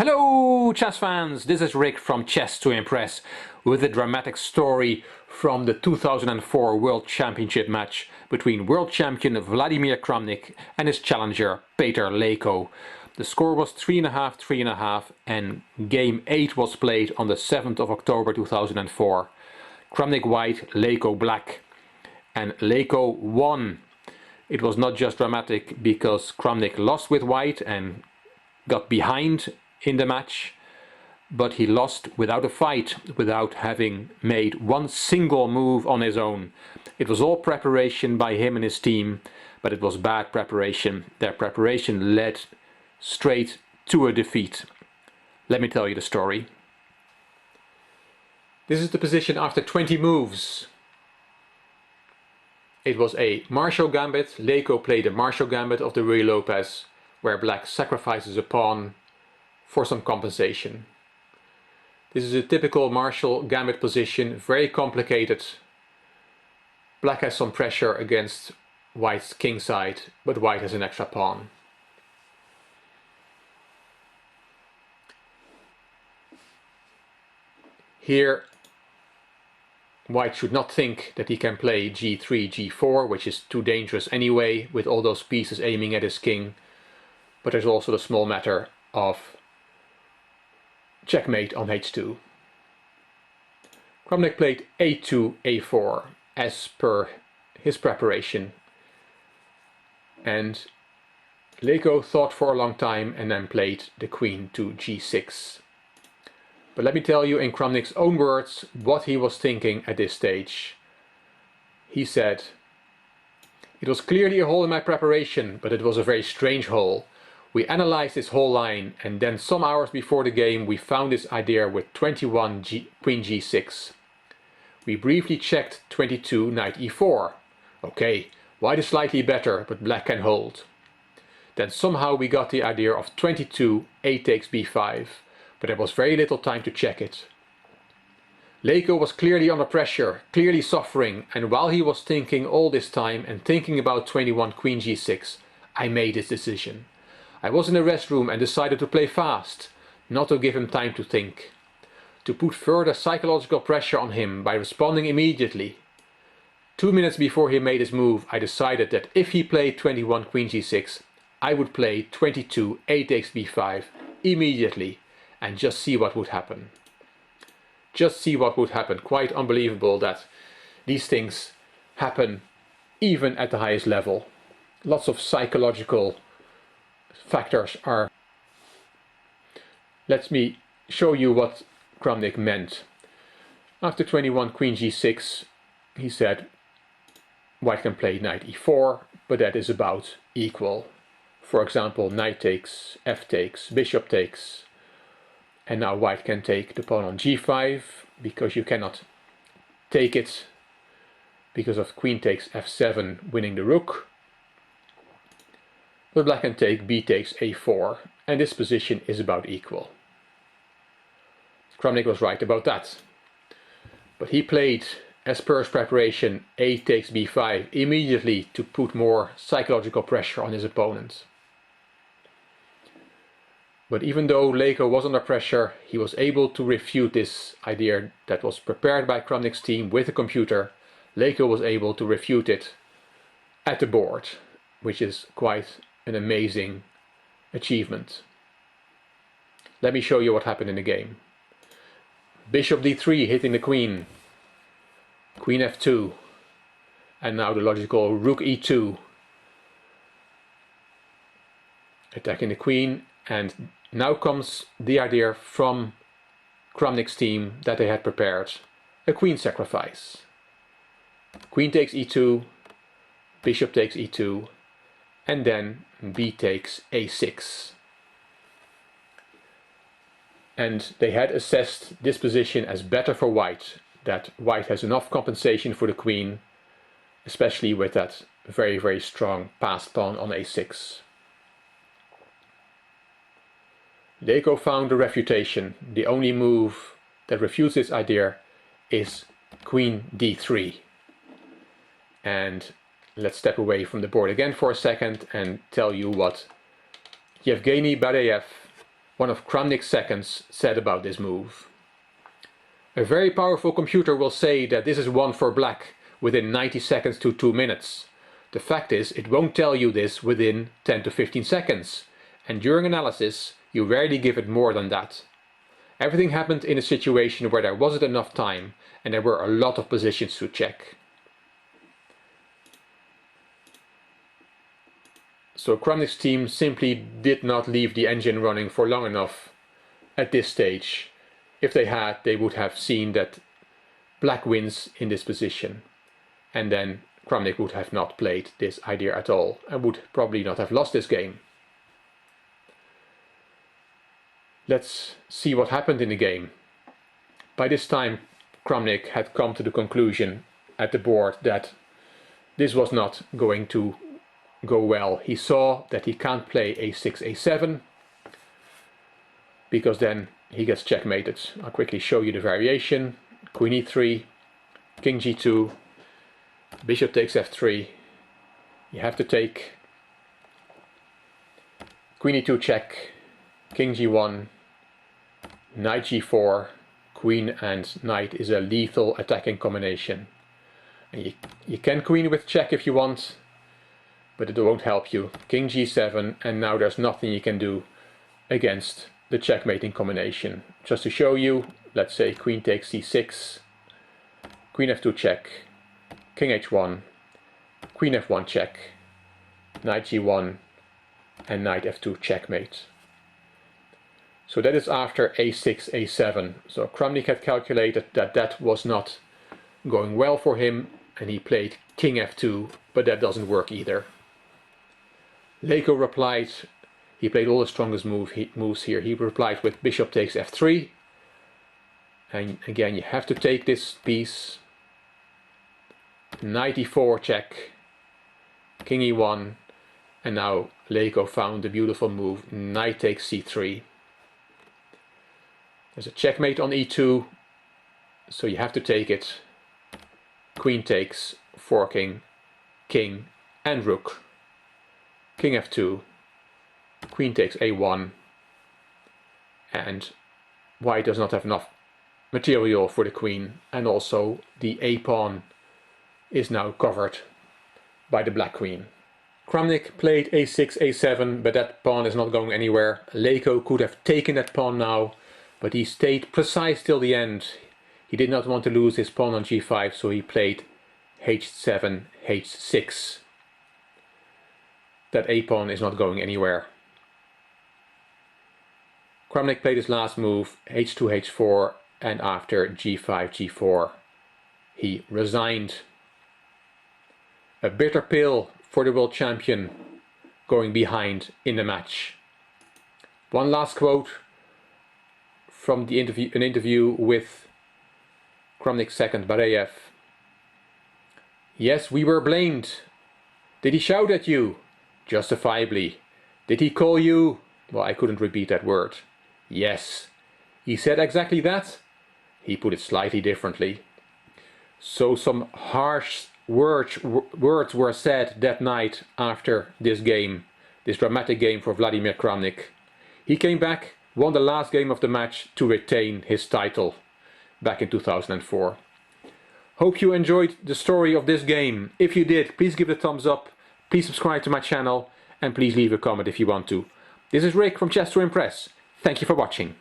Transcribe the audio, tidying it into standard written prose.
Hello chess fans, this is Rick from Chess to Impress with a dramatic story from the 2004 World Championship match between world champion Vladimir Kramnik and his challenger Peter Leko. The score was 3.5, 3.5 and game 8 was played on the 7th of October 2004. Kramnik white, Leko black, and Leko won. It was not just dramatic because Kramnik lost with white and got behind in the match, but he lost without a fight, without having made one single move on his own. It was all preparation by him and his team, but it was bad preparation. Their preparation led straight to a defeat. Let me tell you the story. This is the position after 20 moves. It was a Marshall Gambit. Leko played a Marshall Gambit of the Ruy Lopez, where black sacrifices a pawn for some compensation. This is a typical Marshall Gambit position, very complicated. Black has some pressure against white's king side, but white has an extra pawn. Here, white should not think that he can play g3, g4, which is too dangerous anyway, with all those pieces aiming at his king. But there's also the small matter of checkmate on h2. Kramnik played a2, a4 as per his preparation, and Leko thought for a long time and then played the queen to g6. But let me tell you in Kramnik's own words what he was thinking at this stage. He said, "It was clearly a hole in my preparation, but it was a very strange hole. We analyzed this whole line, and then some hours before the game we found this idea with 21 queen g6. We briefly checked 22 knight e4. Okay, white is slightly better, but black can hold. Then somehow we got the idea of 22 a takes b5, but there was very little time to check it. Leko was clearly under pressure, clearly suffering, and while he was thinking all this time and thinking about 21 queen g6, I made this decision. I was in the restroom and decided to play fast, not to give him time to think. To put further psychological pressure on him by responding immediately. 2 minutes before he made his move, I decided that if he played 21 queen g6, I would play 22 a takes b5 immediately and just see what would happen." Just see what would happen. Quite unbelievable that these things happen even at the highest level. Lots of psychological factors are. Let me show you what Kramnik meant. After 21 queen g6, he said white can play knight e4, but that is about equal. For example, knight takes, f takes, bishop takes, and now white can take the pawn on g5 because you cannot take it because of queen takes f7 winning the rook. But black can take b takes a4, and this position is about equal. Kramnik was right about that. But he played, as per his preparation, a takes b5 immediately to put more psychological pressure on his opponent. But even though Leko was under pressure, he was able to refute this idea that was prepared by Kramnik's team with a computer. Leko was able to refute it at the board, which is quite an amazing achievement. Let me show you what happened in the game. Bishop d3 hitting the queen, queen f2, and now the logical rook e2, attacking the queen, and now comes the idea from Kramnik's team that they had prepared, a queen sacrifice. Queen takes e2, bishop takes e2, and then b takes a6. And they had assessed this position as better for white, that white has enough compensation for the queen, especially with that very, very strong passed pawn on a6. Leko found the refutation. The only move that refutes this idea is queen d3. And let's step away from the board again for a second and tell you what Yevgeny Barayev one of Kramnik's seconds, said about this move. A very powerful computer will say that this is won for black within 90 seconds to 2 minutes. The fact is, it won't tell you this within 10 to 15 seconds, and during analysis you rarely give it more than that. Everything happened in a situation where there wasn't enough time and there were a lot of positions to check. So Kramnik's team simply did not leave the engine running for long enough at this stage. If they had, they would have seen that black wins in this position, and then Kramnik would have not played this idea at all and would probably not have lost this game. Let's see what happened in the game. By this time Kramnik had come to the conclusion at the board that this was not going to go well. He saw that he can't play a6, a7 because then he gets checkmated. I'll quickly show you the variation. Queen e3, king g2, bishop takes f3. You have to take queen e2 check, king g1, knight g4, queen and knight is a lethal attacking combination. And you can queen with check if you want, but it won't help you. King g7, and now there's nothing you can do against the checkmating combination. Just to show you, let's say queen takes c6, queen f2 check, king h1, queen f1 check, knight g1, and knight f2 checkmate. So that is after a6, a7. So Kramnik had calculated that that was not going well for him, and he played king f2, but that doesn't work either. Leko replied, he played all the strongest moves here. He replied with bishop takes f3, and again you have to take this piece, knight e4 check, king e1, and now Leko found the beautiful move, knight takes c3. There's a checkmate on e2, so you have to take it. Queen takes, forking, king and rook. King f2, queen takes a1, and white does not have enough material for the queen, and also the a pawn is now covered by the black queen. Kramnik played a6, a7, but that pawn is not going anywhere. Leko could have taken that pawn now, but he stayed precise till the end. He did not want to lose his pawn on g5, so he played h7, h6. That a pawn is not going anywhere. Kramnik played his last move, h2, h4, and after g5, g4, he resigned. A bitter pill for the world champion going behind in the match. One last quote from the an interview with Kramnik's second, Bareyev. Yes, we were blamed. Did he shout at you? Justifiably. Did he call you? Well, I couldn't repeat that word. Yes. He said exactly that? He put it slightly differently. So some harsh words were said that night after this game, this dramatic game for Vladimir Kramnik. He came back, won the last game of the match to retain his title back in 2004. Hope you enjoyed the story of this game. If you did, please give it a thumbs up, please subscribe to my channel, and please leave a comment if you want to. This is Rick from Chess to Impress. Thank you for watching.